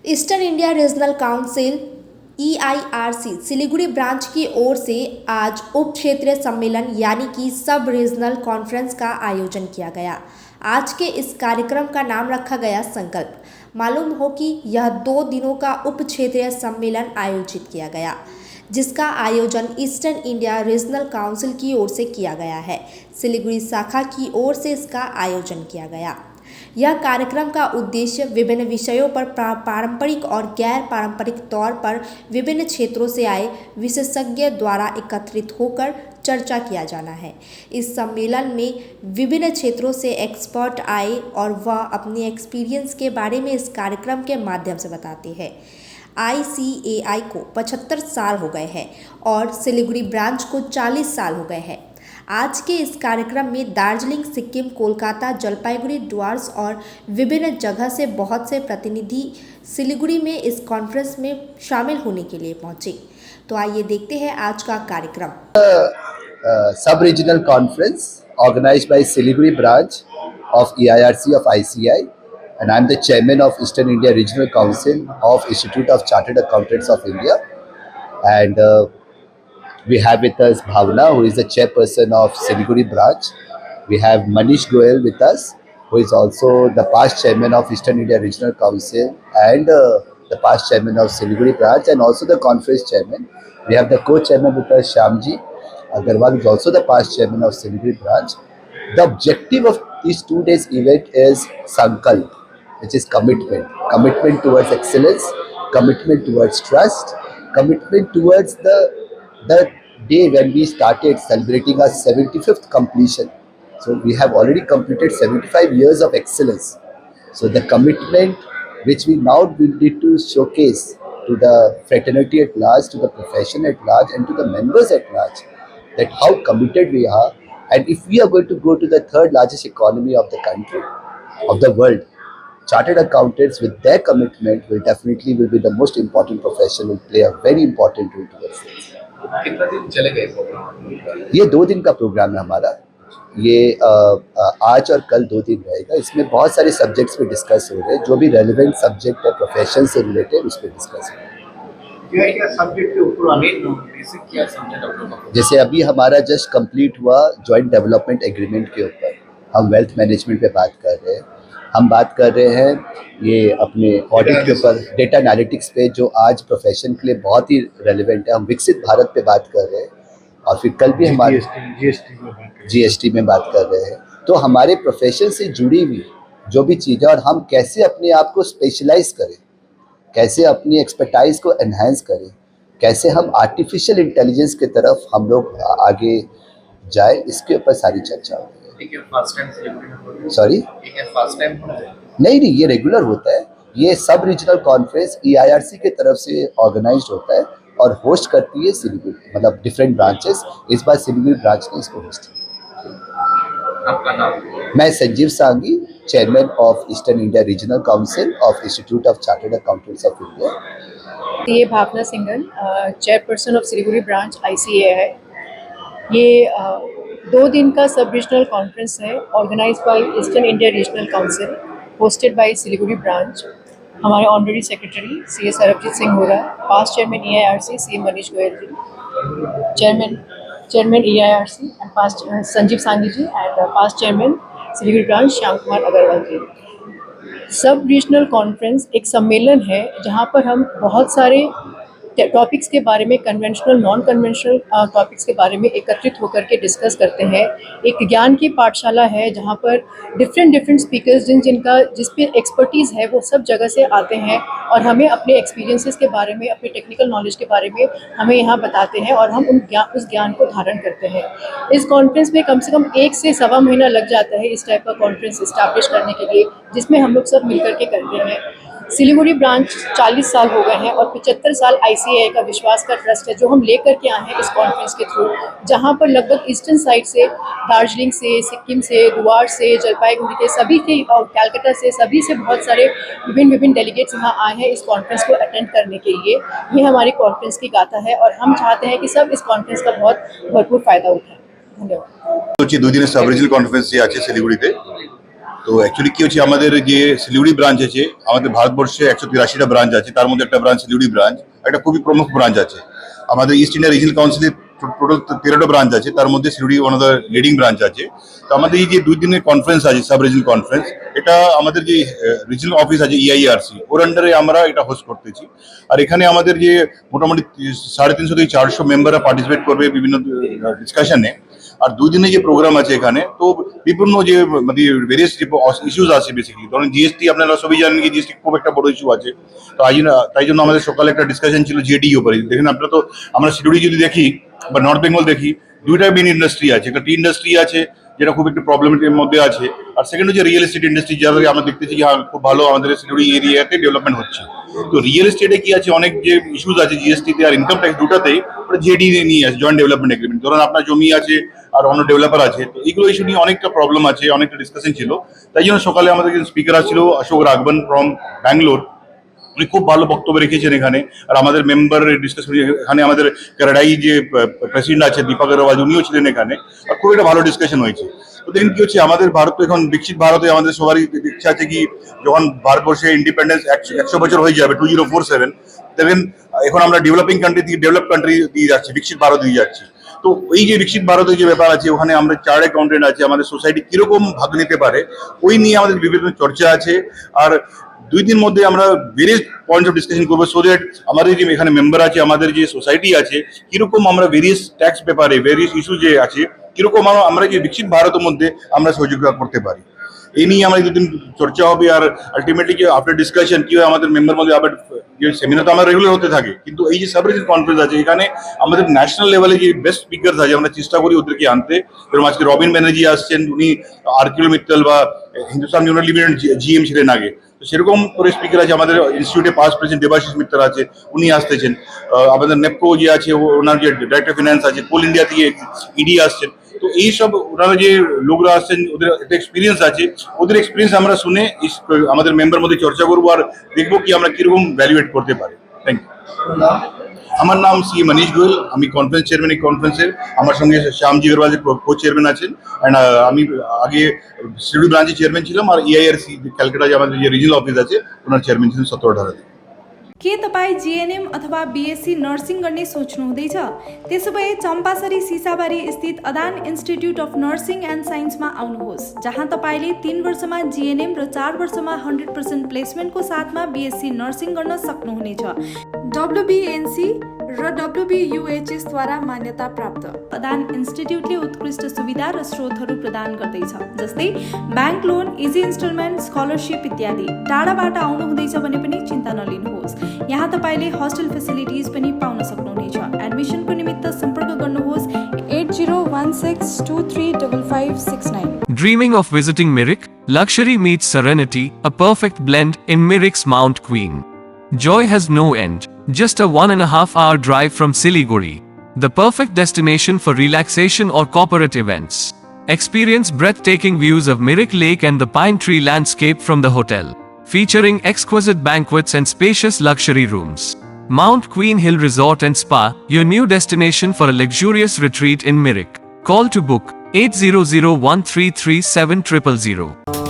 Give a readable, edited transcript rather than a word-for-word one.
Eastern India regional council EIRC Siliguri branch की ओर से आज उप क्षेत्रीय सम्मेलन यानी कि सब रीजनल कॉन्फ्रेंस का आयोजन किया गया। आज के इस कार्यक्रम का नाम रखा गया संकल्प। मालूम हो कि यह 2 दिनों का उप क्षेत्रीय सम्मेलन आयोजित किया गया, जिसका आयोजन ईस्टर्न इंडिया रीजनल काउंसिल की ओर से किया गया है। सिलीगुड़ी शाखा की ओर से इसका आयोजन किया गया। यह कार्यक्रम का उद्देश्य विभिन्न विषयों पर पारंपरिक और गैर पारंपरिक तौर पर विभिन्न क्षेत्रों से आए विशेषज्ञ द्वारा एकत्रित होकर चर्चा किया जाना है। इस सम्मेलन में विभिन्न क्षेत्रों से एक्सपर्ट आए और वह अपने एक्सपीरियंस के बारे में इस कार्यक्रम के माध्यम से बताते हैं। ICAI को 75 साल हो गए हैं और सिलीगुड़ी ब्रांच को 40 साल हो गए हैं। आज के इस कार्यक्रम में दार्जिलिंग, सिक्किम, कोलकाता, जलपाईगुड़ी, डुअर्स और विभिन्न जगह से बहुत से प्रतिनिधि सिलीगुड़ी में इस कॉन्फ्रेंस में शामिल होने के लिए पहुंचे। तो आइए देखते हैं आज का कार्यक्रम। Sub regional conference organised by Siliguri branch of EIRC of ICI, and I am the chairman of Eastern India Regional Council of Institute of Chartered Accountants of India. And we have with us Bhavna, who is the chairperson of Siliguri branch. We have Manish Goel with us, who is also the past chairman of Eastern India Regional Council and the past chairman of Siliguri branch, and also the conference chairman. We have the co-chairman with us, Shyamji Agarwal, who is also the past chairman of Siliguri branch. The objective of this 2 days event is Sankalp, which is commitment towards excellence, commitment towards trust, commitment towards the day when we started celebrating our 75th completion. So we have already completed 75 years of excellence. So the commitment which we now need to showcase to the fraternity at large, to the profession at large, and to the members at large, that how committed we are. And if we are going to go to the third largest economy of the country, of the world, chartered accountants with their commitment will be the most important profession, will play a very important role towards this. कितना दिन चलेगा ये programme? ये 2 दिन का programme है हमारा। ये आज और कल 2 दिन रहेगा। इसमें बहुत सारे सब्जेक्ट्स पे डिस्कस हो रहे हैं, जो भी रेलेवेंट सब्जेक्ट है प्रोफेशन से रिलेटेड, उस पर डिस्कस हो रहे हैं। क्या सब्जेक्ट के ऊपर बेसिक क्या सब्जेक्ट? जैसे अभी हमारा जस्ट कंप्लीट हुआ जॉइंट डेवलपमेंट एग्रीमेंट के ऊपर, हम वेल्थ मैनेजमेंट पे बात कर रहे हैं। हम बात कर रहे हैं ये अपने ऑडिट के ऊपर, डेटा एनालिटिक्स पे, जो आज प्रोफेशन के लिए बहुत ही रेलेवेंट है। हम विकसित भारत पे बात कर रहे हैं, और फिर कल भी हमारे GST में बात कर रहे हैं। तो हमारे प्रोफेशन से जुड़ी हुई जो भी चीज़ें, और हम कैसे अपने आप को स्पेशलाइज करें, कैसे अपनी एक्सपर्टाइज को एनहांस करें, कैसे हम आर्टिफिशियल इंटेलिजेंस की तरफ हम लोग आगे जाए, इसके ऊपर सारी चर्चा हो रही है। सॉरी, नहीं, ये रेगुलर होता है। ये सब रीजनल कॉन्फ्रेंस EIRC के तरफ से ऑर्गेनाइज्ड होता है और होस्ट करती है सिलीगुड़ी, मतलब डिफरेंट ब्रांचेस। इस बार सिलीगुड़ी ब्रांच ने इसको होस्ट किया। आपका नाम? मैं Sanjeev Sangi, chairman of eastern India regional council of institute of chartered accountants of India. ये Bhavna Singhal, chairperson of Siliguri branch ICAI। ये 2 दिन का सब रीजनल कॉन्फ्रेंस है, organise by eastern India regional council, hosted by Siliguri branch. हमारे honorary secretary CA Sarabjit Singh हो रहा है, past chairman EIRC CA Manish Goyal ji, chairman EIRC and past Sanjeev Sangi ji, and past chairman Siliguri branch Shyam Kumar Agarwal जी। सब regional conference एक सम्मेलन है जहाँ पर हम बहुत सारे टॉपिक्स के बारे में, कन्वेंशनल, नॉन कन्वेंशनल टॉपिक्स के बारे में एकत्रित होकर के डिस्कस करते हैं। एक ज्ञान की पाठशाला है जहाँ पर डिफरेंट स्पीकर्स जिस पे एक्सपर्टीज़ है वो सब जगह से आते हैं और हमें अपने एक्सपीरियंसेस के बारे में, अपने टेक्निकल नॉलेज के बारे में हमें यहाँ बताते हैं, और हम उस ज्ञान को धारण करते हैं। इस कॉन्फ्रेंस में कम से कम 1 से सवा महीना लग जाता है इस टाइप का कॉन्फ्रेंस इस्टेब्लिश करने के लिए, जिसमें हम लोग सब मिल करके करते हैं। सिलीगुड़ी ब्रांच 40 साल हो गए हैं और 75 साल ICAI का विश्वास का ट्रस्ट है, जो हम लेकर के आए हैं इस कॉन्फ्रेंस के थ्रू, जहां पर लगभग ईस्टर्न साइड से, दार्जिलिंग से, सिक्किम से, डुअर्स से, जलपाईगुड़ी के सभी थे, और कैलकाटा से, सभी से बहुत सारे विभिन्न डेलीगेट्स यहाँ आए हैं इस कॉन्फ्रेंस को अटेंड करने के लिए। ये हमारी कॉन्फ्रेंस की गाथा है और हम चाहते हैं कि सब इस कॉन्फ्रेंस का बहुत भरपूर फायदा उठाएं। धन्यवाद। দুদিনের সাব রিজনাল কনফারেন্স আছে শিলিগুড়িতে। তো অ্যাকচুয়ালি কি হচ্ছে, আমাদের যে শিলিগুড়ি ব্রাঞ্চ আছে, আমাদের ভারতবর্ষে 183টা ব্রাঞ্চ আছে, তার মধ্যে একটা ব্রাঞ্চ শিলিগুড়ি ব্রাঞ্চ, একটা খুবই প্রমুখ ব্রাঞ্চ আছে। আমাদের ইস্ট ইন্ডিয়া রিজনাল কাউন্সিলে টোটাল 13টা ব্রাঞ্চ আছে, তার মধ্যে Siliguri one of the leading branch আছে। তো আমাদের এই যে 2 দিনের কনফারেন্স আছে, সাব রিজনাল কনফারেন্স, এটা আমাদের যে রিজনাল অফিস আছে EIRC, ওর আন্ডারে আমরা এটা হোস্ট করতেছি। আর এখানে আমাদের যে মোটামুটি 350 থেকে 400 মেম্বাররা পার্টিসিপেট করবে বিভিন্ন ডিসকাশনে। আর 2 দিনে যে প্রোগ্রাম আছে এখানে, তো বিভিন্ন যে মানে ভেরিয়াস ইস্যুস আছে, বেসিক্যালি ধরুন জিএসটি, আপনারা সবই জানেন কি জিএসটি খুব একটা বড় ইস্যু আছে। তো তাই জন্য আমাদের সকালে একটা ডিসকাশন ছিল জিএডি উপরে। দেখেন আপনারা, তো আমরা শিলিগুড়ি যদি দেখি বা নর্থ বেঙ্গল দেখি, 2টা মেন ইন্ডাস্ট্রি আছে। একটা টি ইন্ডাস্ট্রি আছে, যেটা খুব একটু প্রবলেমের মধ্যে আছে। আর সেকেন্ড হচ্ছে রিয়েল এস্টেট ইন্ডাস্ট্রি, যাদের আমরা দেখতেছি যে খুব ভালো আমাদের শিলিগুড়ি এরিয়াতে ডেভেলপমেন্ট হচ্ছে। তো রিয়েল এস্টেটে কি আছে, অনেক যে ইস্যুস আছে জিএসটিতে আর ইনকাম ট্যাক্স দুটাতেই, ওটা জেডি নিয়ে আছে, জয়েন্ট ডেভেলপমেন্ট এগ্রিমেন্ট। ধরুন আপনার জমি আছে আর অন্য ডেভেলপার আছে, তো এইগুলো ইস্যু নিয়ে অনেকটা প্রবলেম আছে, অনেকটা ডিসকাশন ছিল। তাই জন্য সকালে আমাদের স্পিকার ছিল অশোক রাঘবন ফ্রম ব্যাঙ্গালোর, উনি খুব ভালো বক্তব্য রেখেছেন এখানে। আর আমাদের মেম্বার ডিসকাস, এখানে আমাদের কারাডাই যে প্রেসিডেন্ট আছে দীপক আগরওয়াল, উনিও ছিলেন এখানে। আর খুব একটা ভালো ডিসকাশন হয়েছে। তো দেখেন কি হচ্ছে, আমাদের ভারত এখন বিকশিত ভারতে আমাদের সবারই ইচ্ছা আছে কি, যখন ভারতবর্ষে ইন্ডিপেন্ডেন্স 100 বছর হয়ে যাবে, 2047, দেখেন এখন আমরা ডেভেলপিং কান্ট্রি থেকে ডেভেলপ কান্ট্রি দিয়ে যাচ্ছি, বিকশিত ভারত দিয়ে যাচ্ছি। তো এই যে বিকশিত ভারতের যে ব্যাপার আছে, ওখানে আমরা চার্ট অ্যাকাউন্টেন্ট আছে, আমাদের সোসাইটি কিরকম ভাগ নিতে পারে, ওই নিয়ে আমাদের বিভিন্ন চর্চা আছে। আর 2 দিন মধ্যে আমরা ভেরিয়াস পয়েন্টস অফ ডিসকাশন করবো, সো দ্যাট আমাদের যে এখানে মেম্বার আছে, আমাদের যে সোসাইটি আছে, কিরকম আমরা ভেরিয়াস ট্যাক্স পেপারে ভেরিয়াস ইস্যু যে আছে, কিরকম আমরা যে বিকশিত ভারতের মধ্যে আমরা সহযোগিতা করতে পারি, এই নিয়ে আমাদের 2 দিন চর্চা হবে। আর আলটিমেটলি যে আফটার ডিসকাশন কি হয়, আমাদের মেম্বার মধ্যে আবার যে সেমিনার তো আমার রেগুলার হতে থাকে, কিন্তু এই যে সাব রিজনাল কনফারেন্স আছে, এখানে আমাদের ন্যাশনাল লেভেলে যে বেস্ট স্পিকার্স আছে, আমরা চেষ্টা করি ওদেরকে আনতে। যেরকম আজকে রবিন ব্যানার্জি আসছেন, উনি আর্কিলো মিত্তল বা হিন্দুস্তান ইউনিলিভার জিএম ছিলেন আগে। তো সেরকম করে স্পিকার আছে, আমাদের ইনস্টিটিউটে পাস্ট প্রেসিডেন্ট দেবাশিস মিত্তল আছে, উনি আসতেছেন। আমাদের নেপকো যে আছে, ওনার যে ডাইরেক্টর ফিনান্স আছে, কোল ইন্ডিয়া থেকে ইডি আসছেন। তো এই সব ওনারা যে লোকরা আসছেন, ওদের একটা এক্সপিরিয়েন্স আছে, ওদের এক্সপিরিয়েন্স আমরা শুনে আমাদের মেম্বার মধ্যে চর্চা করবো, আর দেখবো কি আমরা কিরকম ভ্যালুয়েট করতে পারি। Thank you. আমার নাম সি মনীষ গোয়েল, আমি কনফারেন্স চেয়ারম্যান এই কনফারেন্সের। আমার সঙ্গে শ্যামজি আগরওয়াল যে কো চেয়ারম্যান আছেন, অ্যান্ড আমি আগে শিলিগুড়ি ব্রাঞ্চের চেয়ারম্যান ছিলাম, আর EIRC ক্যালকাটা যে আমাদের যে রিজনাল অফিস আছে, ওনার চেয়ারম্যান ছিলেন 17-18 दिन। के तपाईँ जिएनएम अथवा BSc नर्सिङ गर्ने सोच्नुहुँदैछ? त्यसोभए चम्पासरी सिसाबारी स्थित अदान इन्स्टिट्युट अफ नर्सिङ एन्ड साइन्समा आउनुहोस्, जहाँ तपाईँले 3 वर्षमा जिएनएम र 4 वर्षमा 100% प्लेसमेन्टको साथमा BSc नर्सिङ गर्न सक्नुहुनेछ। WBNC र WBUHS द्वारा मान्यता प्राप्त अदान इन्स्टिट्युटले उत्कृष्ट सुविधा र स्रोतहरू प्रदान गर्दैछ, जस्तै bank loan, easy instalment, scholarship इत्यादि। टाढाबाट आउनुहुँदैछ भने पनि चिन्ता नलिनुहोस्, यहाँ तपाईँले होस्टेल फेसिलिटिज पनि पाउन सक्नुहुनेछ। एडमिसनको निमित्त सम्पर्क गर्नुहोस् 8016235569। Dreaming of visiting Mirik? Luxury meets serenity, a perfect blend in Mirik's Mount Queen. Joy has no end. Just a 1.5 hour drive from Siliguri. The perfect destination for relaxation or corporate events. Experience breathtaking views of Mirik Lake and the pine tree landscape from the hotel, featuring exquisite banquets and spacious luxury rooms. Mount Queen Hill Resort and Spa, your new destination for a luxurious retreat in Mirik. Call to book 8001337000.